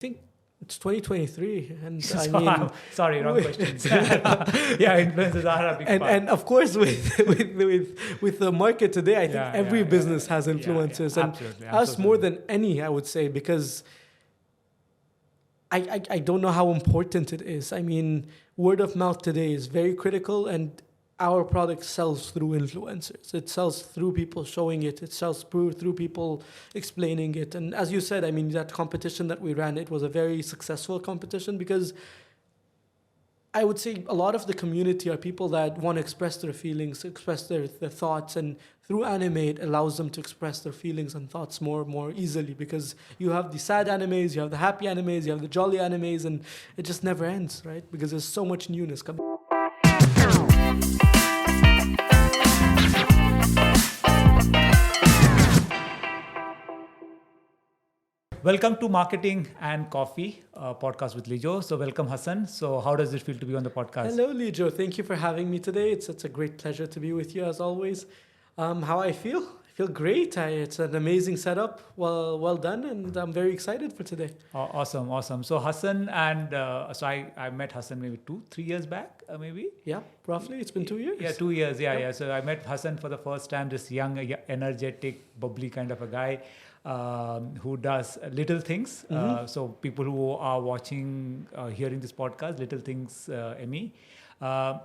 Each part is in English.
think it's 2023, and I So mean, sorry, wrong questions. Yeah, influencers are a big part. and of course with the market today, I think every business has influencers, and absolutely. us more than any, I would say, because I don't know how important it is. I mean, word of mouth today is very critical, and our product sells through influencers. It sells through people showing it. It sells through people explaining it. And as you said, I mean, that competition that we ran, it was a very successful competition because I would say a lot of the community are people that want to express their feelings, express their thoughts, and through anime it allows them to express their feelings and thoughts more easily because you have the sad animes, you have the happy animes, you have the jolly animes, and it just never ends, right? Because there's so much newness coming. Welcome to Marketing and Coffee podcast with Lijo. So welcome, Hassan. So how does it feel to be on the podcast? Hello, Lijo. Thank you for having me today. It's a great pleasure to be with you as always. How I feel? I feel great. It's an amazing setup. Well done, and I'm very excited for today. Awesome. So Hassan and so I met Hassan maybe 2-3 years back, maybe. Yeah, roughly. It's been 2 years. Yeah, 2 years. Yeah. So I met Hassan for the first time. This young, energetic, bubbly kind of a guy. Who does Little Things. So people who are watching, hearing this podcast, Little Things, Emmy.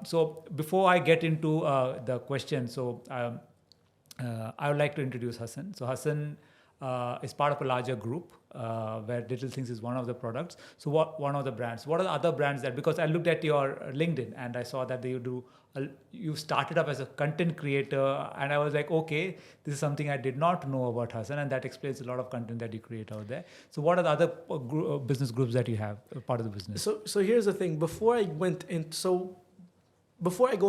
So before I get into the question, I would like to introduce Hassan. So Hassan is part of a larger group where Little Things is one of the products. So one of the brands. What are the other brands that? Because I looked at your LinkedIn and I saw that you started up as a content creator, and I was like, okay, this is something I did not know about Hassan, and that explains a lot of content that you create out there. So what are the other business groups that you have part of the business? So here's the thing. Before I go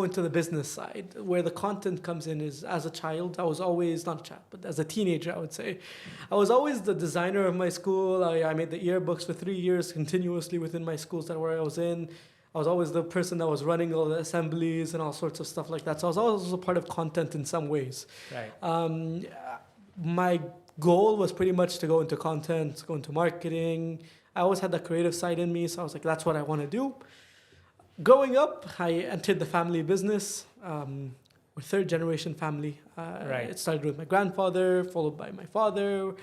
into the business side, where the content comes in is as a child, I was always, not a child, but as a teenager, I would say, I was always the designer of my school. I made the yearbooks for 3 years continuously within my schools that where I was in. I was always the person that was running all the assemblies and all sorts of stuff like that. So I was always a part of content in some ways. Right. My goal was pretty much to go into content, go into marketing. I always had that creative side in me, so I was like, that's what I want to do. Growing up, I entered the family business. We're third generation family. Right. It started with my grandfather, followed by my father.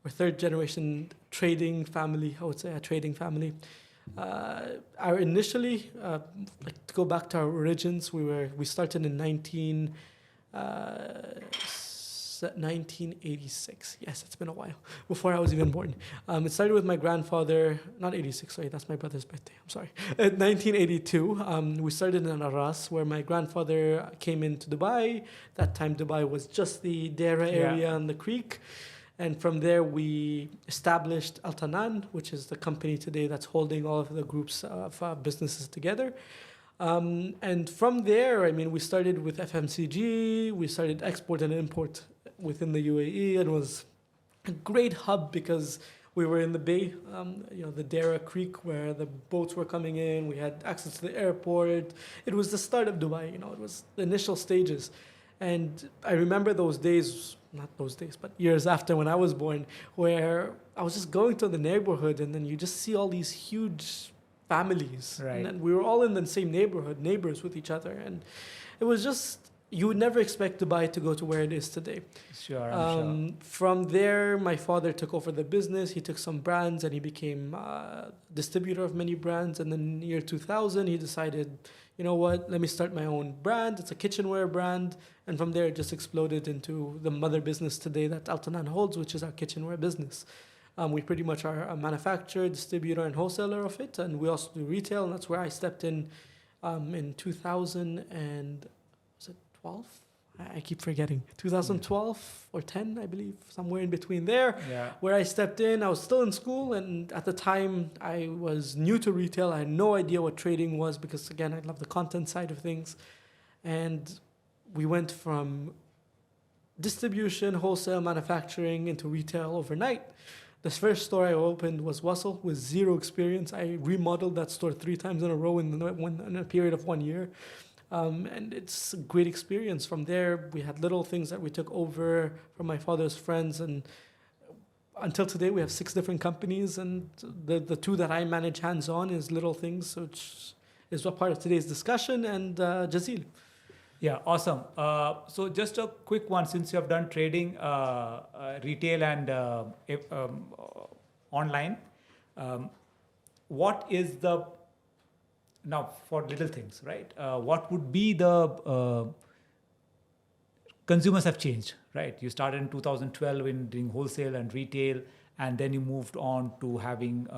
We're third generation trading family, I would say, a trading family. Our initially, to go back to our origins, we started in 1986. Yes, it's been a while, before I was even born. It started with my grandfather, not 86, sorry, that's my brother's birthday, I'm sorry. In 1982, we started in Aras, where my grandfather came into Dubai. That time Dubai was just the Dera area and the creek. And from there, we established Tannan, which is the company today that's holding all of the groups of businesses together. And from there, I mean, we started with FMCG. We started export and import within the UAE. It was a great hub because we were in the bay, the Dera Creek, where the boats were coming in. We had access to the airport. It was the start of Dubai. It was the initial stages. And I remember those days, not those days, but years after when I was born, where I was just going to the neighborhood and then you just see all these huge families. Right. And we were all in the same neighborhood, neighbors with each other. And it was just, you would never expect Dubai to go to where it is today. Sure, I'm sure. From there, my father took over the business. He took some brands and he became distributor of many brands. And then in the year 2000, he decided, you know what, let me start my own brand. It's a kitchenware brand. And from there, it just exploded into the mother business today that Tannan holds, which is our kitchenware business. We pretty much are a manufacturer, distributor, and wholesaler of it. And we also do retail. And that's where I stepped in 2000 and, was it 12? I keep forgetting. 2012 or 10, I believe, somewhere in between there, where I stepped in. I was still in school, and at the time, I was new to retail. I had no idea what trading was because, again, I love the content side of things. And we went from distribution, wholesale, manufacturing into retail overnight. The first store I opened was Wassel with zero experience. I remodeled that store 3 times in a row in a period of 1 year. And it's a great experience. From there, we had Little Things that we took over from my father's friends, and until today, we have 6 different companies, and the 2 that I manage hands-on is Little Things, which is a part of today's discussion, and Jazeel. Yeah, awesome. So just a quick one, since you have done trading, retail and online, what is the, now for Little Things, right? What would be the, consumers have changed, right? You started in 2012 in doing wholesale and retail, and then you moved on to having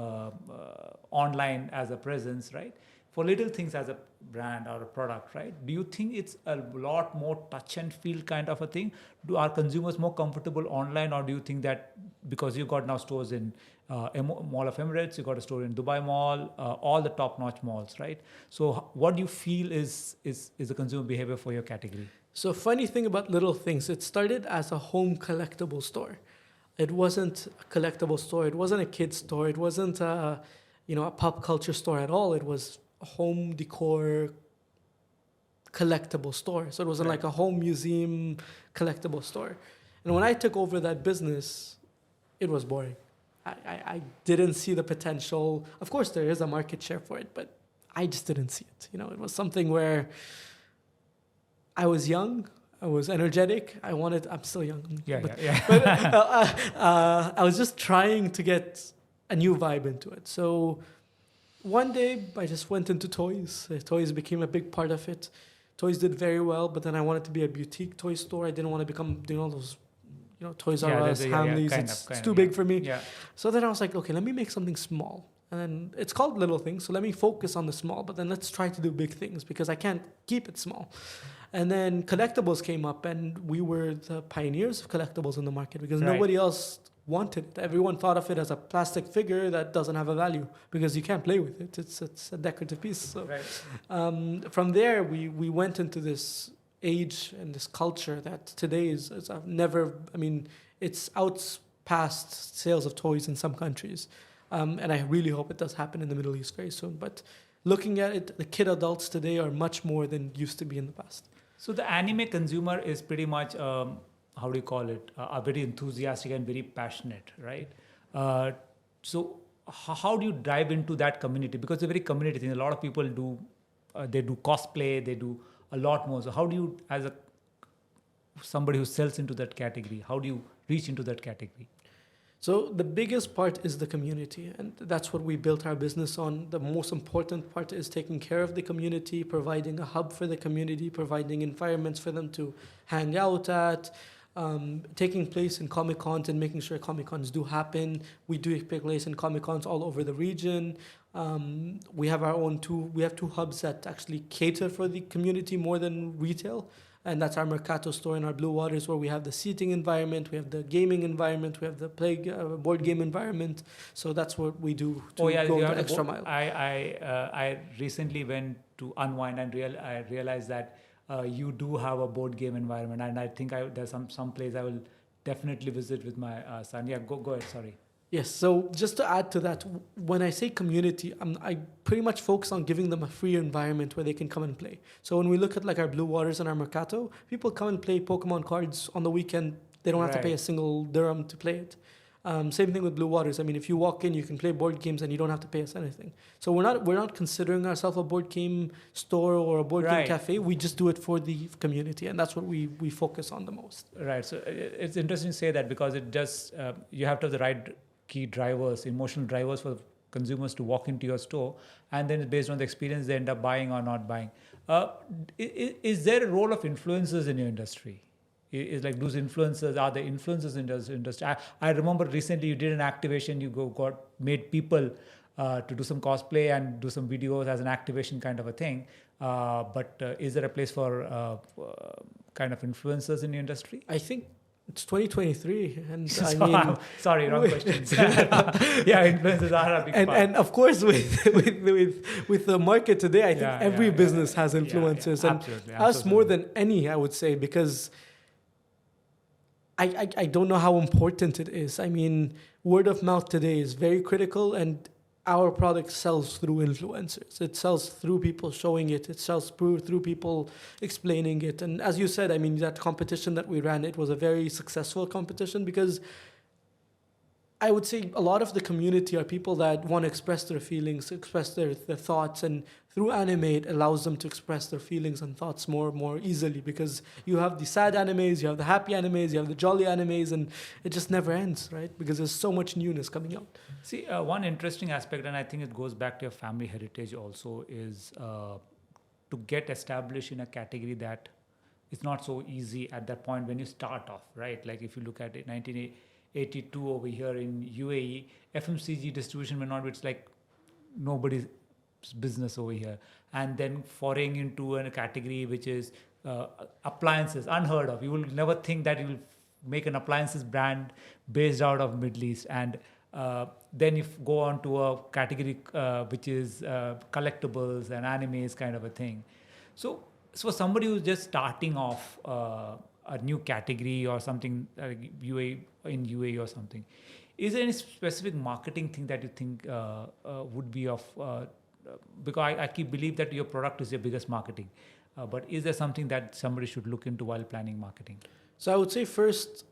online as a presence, right? For Little Things as a brand or a product, right? Do you think it's a lot more touch and feel kind of a thing? Are consumers more comfortable online, or do you think that because you got now stores in Mall of Emirates, you got a store in Dubai Mall, all the top-notch malls, right? So what do you feel is the consumer behavior for your category? So funny thing about Little Things, it started as a home collectible store. It wasn't a collectible store. It wasn't a kid's store. It wasn't a pop culture store at all. It was a home decor collectible store. So it wasn't like a home museum collectible store. And when I took over that business, it was boring. I didn't see the potential. Of course, there is a market share for it, but I just didn't see it. It was something where I was young, I was energetic. I'm still young. But I was just trying to get a new vibe into it. So one day I just went into toys. Toys became a big part of it. Toys did very well, but then I wanted to be a boutique toy store. I didn't want to become those Toys R Us, Hamleys. It's too big for me. Yeah. So then I was like, okay, let me make something small. And then it's called Little Things. So let me focus on the small, but then let's try to do big things because I can't keep it small. And then Collectibles came up, and we were the pioneers of collectibles in the market because nobody else wanted it. Everyone thought of it as a plastic figure that doesn't have a value because you can't play with it. It's a decorative piece. So from there, we went into this age and this culture that today is it's outpast sales of toys in some countries. And I really hope it does happen in the Middle East very soon. But looking at it, the kid adults today are much more than used to be in the past. So the anime consumer is pretty much, how do you call it, very enthusiastic and very passionate, right? So how do you dive into that community? Because it's a very community thing. A lot of people do, they do cosplay, they do a lot more. So how do you, as somebody who sells into that category, how do you reach into that category? So the biggest part is the community, and that's what we built our business on. The most important part is taking care of the community, providing a hub for the community, providing environments for them to hang out at, taking place in Comic-Cons and making sure Comic-Cons do happen. We do take place in Comic-Cons all over the region. We have two hubs that actually cater for the community more than retail. And that's our Mercato store in our Blue Waters, where we have the seating environment, we have the gaming environment, we have the board game environment. So that's what we do to go the extra mile. I recently went to Unwind and I realized that you do have a board game environment. And I think there's some place I will definitely visit with my son. Yeah, go ahead, sorry. Yes, so just to add to that, when I say community, I pretty much focus on giving them a free environment where they can come and play. So when we look at like our Blue Waters and our Mercato, people come and play Pokemon cards on the weekend. They don't have to pay a single dirham to play it. Same thing with Blue Waters. I mean, if you walk in, you can play board games and you don't have to pay us anything. So we're not considering ourselves a board game store or a board game cafe. We just do it for the community, and that's what we focus on the most. Right. So it's interesting to say that because it just you have to have the right key drivers, emotional drivers for consumers to walk into your store, and then based on the experience they end up buying or not buying. Is there a role of influencers in your industry? Is like those influencers, are there influencers in the industry? I remember recently you did an activation, you made people to do some cosplay and do some videos as an activation kind of a thing. But is there a place for kind of influencers in your industry? I think it's 2023, and sorry, wrong questions. Yeah, influencers are a big part. And of course, with the market today, I think every business has influencers, and absolutely. us more than any, I would say, because I don't know how important it is. I mean, word of mouth today is very critical, and our product sells through influencers. It sells through people showing it. It sells through people explaining it. And as you said, I mean, that competition that we ran, it was a very successful competition because I would say a lot of the community are people that want to express their feelings, express their thoughts, and through anime it allows them to express their feelings and thoughts more easily, because you have the sad animes, you have the happy animes, you have the jolly animes, and it just never ends, right? Because there's so much newness coming out. See, one interesting aspect, and I think it goes back to your family heritage also, is to get established in a category that it's not so easy at that point when you start off, right? Like if you look at it, 1982 over here in UAE, FMCG distribution may not be, it's like nobody's business over here. And then foraying into a category which is appliances, unheard of. You will never think that you will make an appliances brand based out of Middle East. And then you go on to a category which is collectibles and animes kind of a thing. So for somebody who's just starting off a new category or something, UAE or something, is there any specific marketing thing that you think would be of, because I keep believe that your product is your biggest marketing, but is there something that somebody should look into while planning marketing? So I would say first,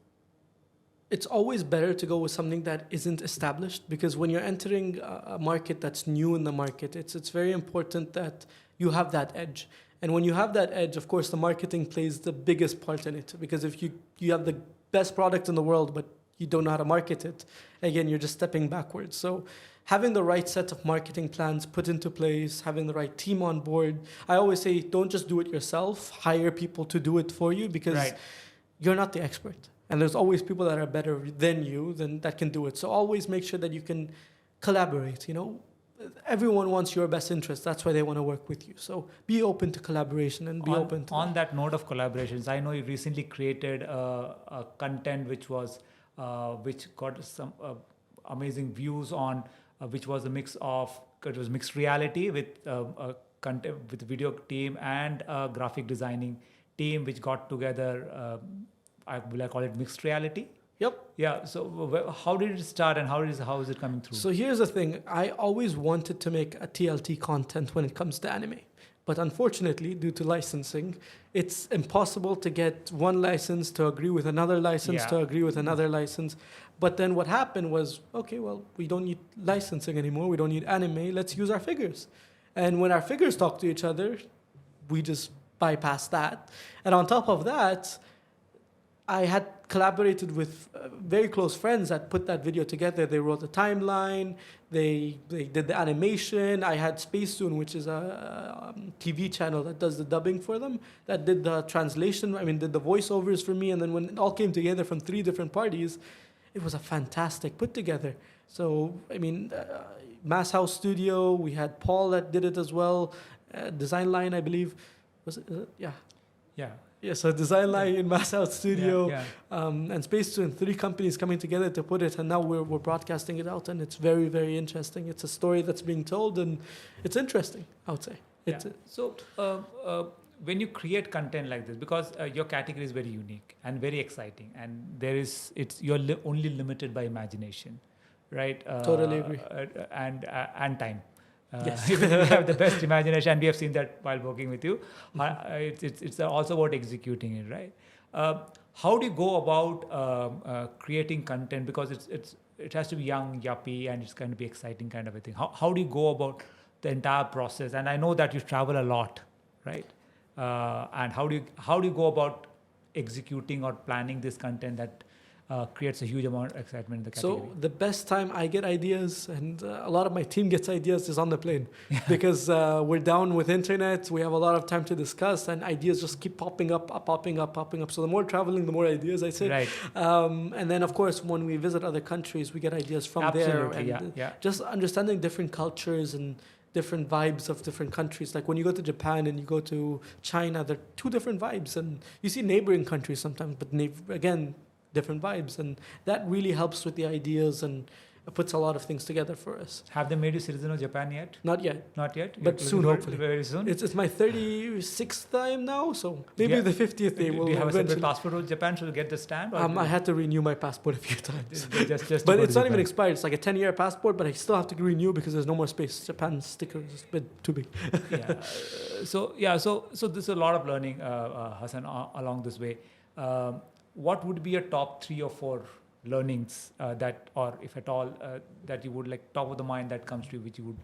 it's always better to go with something that isn't established, because when you're entering a market that's new in the market, it's very important that you have that edge. And when you have that edge, of course, the marketing plays the biggest part in it, because if you have the best product in the world, but you don't know how to market it, again, you're just stepping backwards. So having the right set of marketing plans put into place, having the right team on board. I always say, don't just do it yourself, hire people to do it for you, because you're not the expert. And there's always people that are better than you that can do it. So always make sure that you can collaborate, Everyone wants your best interest. That's why they want to work with you. So be open to collaboration and be open to... On that note of collaborations, I know you recently created a content which got some amazing views on, which was a mix of, it was mixed reality with content, with video team and a graphic designing team, which got together, I call it mixed reality? Yep. Yeah. So how did it start and how is it coming through? So here's the thing. I always wanted to make a TLT content when it comes to anime. But unfortunately, due to licensing, it's impossible to get one license to agree with another license to agree with another license. But then what happened was, okay, well, we don't need licensing anymore. We don't need anime. Let's use our figures. And when our figures talk to each other, we just bypass that. And on top of that, I had collaborated with very close friends that put that video together. They wrote the timeline, they did the animation. I had Space Tune, which is a TV channel that does the dubbing for them, that did the translation, did the voiceovers for me. And then when it all came together from 3 different parties, it was a fantastic put together. So, Mass House Studio, we had Paul that did it as well, Design Line, I believe. Was it? Yeah. Yeah. Yeah, so Design Line in Mass Out Studio and Space Tune, 3 companies coming together to put it, and now we're broadcasting it out, and it's very, very interesting. It's a story that's being told, and it's interesting, I would say. So when you create content like this, because your category is very unique and very exciting, and you're only limited by imagination, right? Totally agree. And time. Yes. Even if you have the best imagination, and we have seen that while working with you, it's also about executing it, right? How do you go about creating content? Because it has to be young, yuppie, and it's going to be exciting kind of a thing. How do you go about the entire process? And I know that you travel a lot, right? And how do you go about executing or planning this content that creates a huge amount of excitement in the category? So the best time I get ideas, and a lot of my team gets ideas, is on the plane. Because we're down with internet, we have a lot of time to discuss, and ideas just keep popping up. So the more traveling, the more ideas, I say. Right. And then, of course, when we visit other countries, we get ideas from there. And just understanding different cultures and different vibes of different countries. Like when you go to Japan and you go to China, they're 2 different vibes. And you see neighboring countries sometimes, but again, different vibes, and that really helps with the ideas and puts a lot of things together for us. Have they made you citizen of Japan yet? Not yet. Not yet? But soon, hopefully. Very soon? It's my 36th time now, so maybe the 50th day will. Do you have a separate passport with Japan to get the stamp? I had to renew my passport a few times. But it's not even expired. It's like a 10-year passport, but I still have to renew because there's no more space. Japan's sticker is a bit too big. So there's a lot of learning, Hassan, along this way. What would be your top 3 or 4 learnings that, or if at all, that you would like top of the mind that comes to you, which you would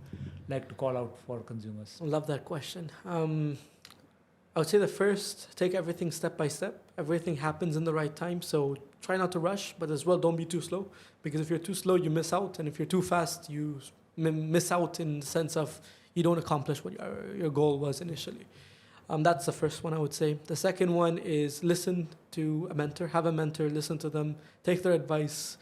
like to call out for consumers? I love that question. I would say the first, take everything step by step. Everything happens in the right time. So try not to rush, but as well, don't be too slow. Because if you're too slow, you miss out. And if you're too fast, you miss out in the sense of you don't accomplish what your goal was initially. That's the first one I would say. The second one is listen to a mentor, have a mentor, listen to them, take their advice,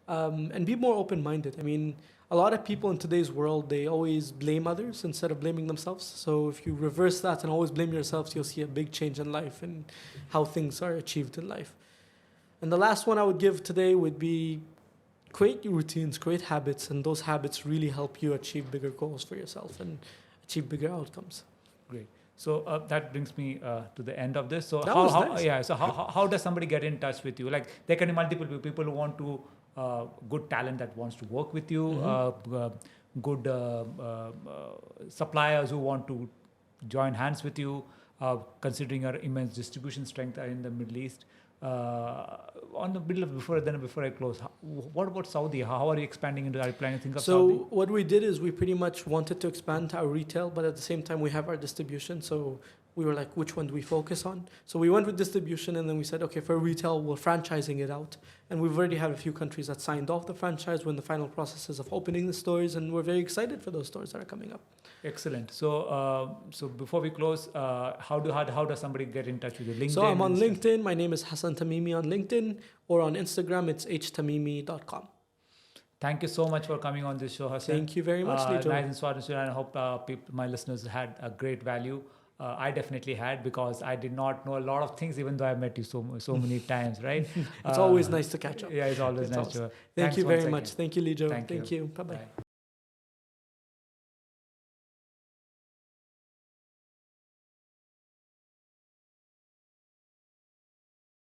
and be more open-minded. I mean, a lot of people in today's world, they always blame others instead of blaming themselves. So if you reverse that and always blame yourselves, you'll see a big change in life and how things are achieved in life. And the last one I would give today would be create your routines, create habits, and those habits really help you achieve bigger goals for yourself and achieve bigger outcomes. Great. So that brings me to the end of this. So That was nice. Yeah. So how does somebody get in touch with you? Like there can be multiple people who want to good talent that wants to work with you. Good suppliers who want to join hands with you. Considering your immense distribution strength in the Middle East. On the middle of before I close, what about Saudi? How are you expanding into? Are you planning to think of Saudi? So what we did is we pretty much wanted to expand our retail, but at the same time we have our distribution. So we were like, which one do we focus on? So we went with distribution, and then we said, okay, for retail, we're franchising it out. And we've already had a few countries that signed off the franchise. We're in the final processes of opening the stores, and we're very excited for those stores that are coming up. Excellent. So before we close, how does somebody get in touch with you? LinkedIn? So I'm on LinkedIn. My name is Hassan Tamimi on LinkedIn, or on Instagram, it's htamimi.com. Thank you so much for coming on this show, Hassan. Thank you very much, Lijo. Nice and I hope my listeners had a great value. I definitely had, because I did not know a lot of things, even though I met you so many times, right? It's always nice to catch up. Yeah, it's always nice to. Thank you very much. Thank you, Lijo. Thank you. Bye-bye. Bye.